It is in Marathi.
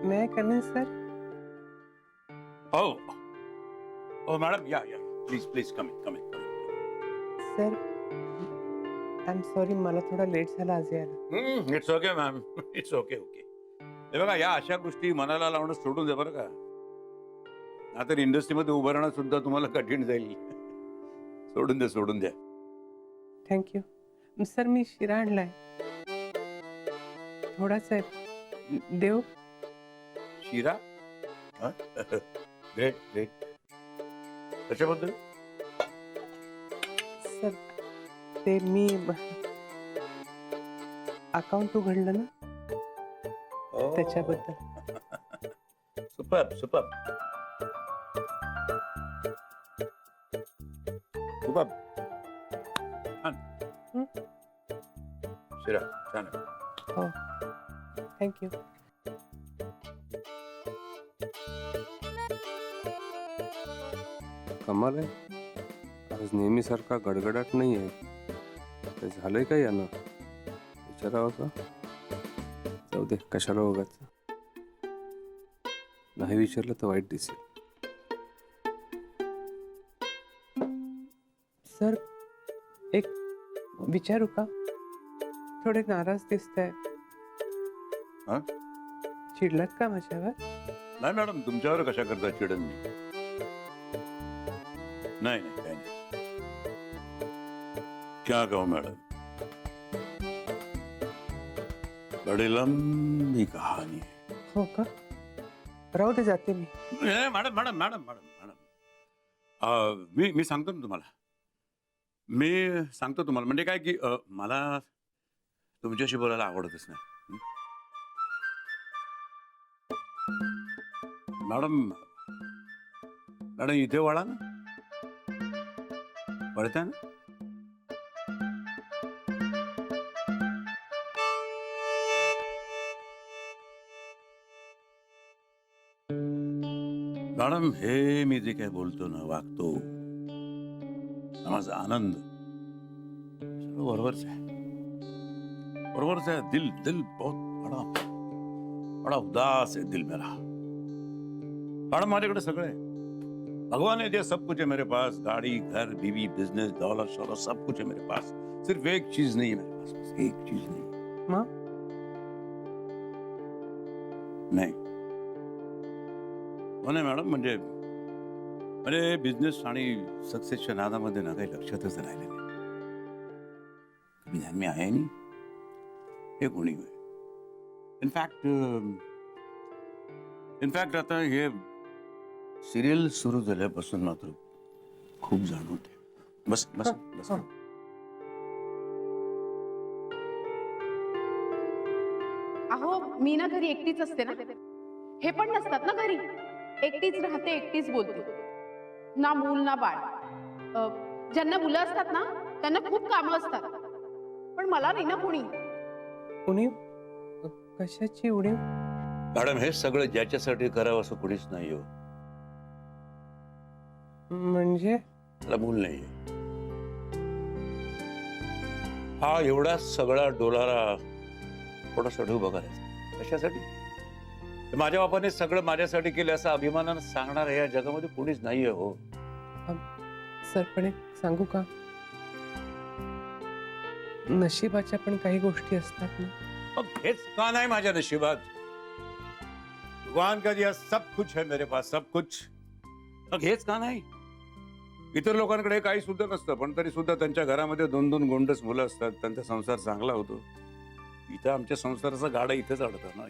May I come in, sir? Oh, madam, yeah. Please, come in. Sir, I'm sorry, मला थोडा लेट झाला आज यायला. It's okay ma'am, it's okay. हे बघा, या अशा गोष्टी मनाला लावणं सोडून द्या बरं का. नाहीतर इंडस्ट्रीमध्ये उभं राहणं सुद्धा तुम्हाला कठीण जाईल. सोडून द्या. थँक्यू. सर, मी शिरा आणलाय. थोडासा आहे. देऊ? शिरा? ग्रेट. कशाबद्दल? सर, ते मी अकाउंट उघडलं ना, त्याच्याबद्दल. सुपर. शिरा छान आहे. हो, थँक्यू. कमाल आहे, आज नेहमीसारखा गडगडाट नाही आहे. काय झालंय का यानं? विचारावं का? जाऊ दे, कशाला उगाच. नाही विचारलं तर वाईट दिसेल. सर, एक विचारू का? थोडे नाराज दिसताय. हा? चिडलात का माझ्यावर? नाही मॅडम, तुमच्यावर कशा करता चिडन मी? नाही काही नाही. क्या कहूं मैडम, बड़ी लंबी कहानी है. हो का? राहू दे, जाते मी. मॅडम मी सांगतो ना तुम्हाला. म्हणजे काय की मला तुमच्याशी बोलायला आवडतच नाही. मॅडम इथे वळा ना. वळता ना. मॅडम, हे मी जे काय बोलतो ना, वागतो, माझा आनंद सगळं बरोबरच आहे. दिल बहुत बड़ा उदास है दिल मेरा. मॅडम, माझ्याकडे सगळं आहे. भगवान ने दिया सब कुछ है मेरे पास. गाड़ी, घर, बीवी, बिजनेस, डॉलर शॉलर सब कुछ है मेरे पास. सिर्फ एक चीज नहीं है मेरे पास. बस एक चीज नहीं. हो नाही मॅडम, म्हणजे बिझनेस आणि सक्सेसच्या नादामध्ये ना काही लक्षातच राहिले नाही. कमी ध्यान में आहे नाही हे कोणी होय. इनफॅक्ट आता हे सिरियल सुरू झाल्यापासून मात्र खूप जाणवते. बस. अहो, मी ना घरी एकटीच असते ना. हे पण नसतात ना घरी. एकटीच राहते, एकटीच बोलते. ना मूल ना बाळ. ज्यांना मुलं असतात ना, त्यांना खूप कामं असतात. पण मला नाही ना कोणी. उणीव? कशाची उणीव? मॅडम, हे सगळं ज्याच्यासाठी करावं असं कोणीच नाही हो. म्हणजे? मला मूल नाहीये. हा एवढा सगळा डोलारा थोडासा उभा करायचा कशासाठी? माझ्या बापाने सगळं माझ्यासाठी केलं असं अभिमानानं सांगणार या जगामध्ये कोणीच नाहीये हो. सर, पण एक सांगू का? नशिबाच्या पण काही गोष्टी असतात ना. हेच का नाही माझ्या नशिबात? भगवान का दिया सब कुछ है मेरे पास, सब कुछ. हेच का नाही? इतर लोकांकडे काही सुद्धा नसतं, पण तरी सुद्धा त्यांच्या घरामध्ये 2-2 गोंडस मुलं असतात. त्यांचा संसार चांगला होतो. इथं आमच्या संसाराचा गाडा इथेच अडतं ना.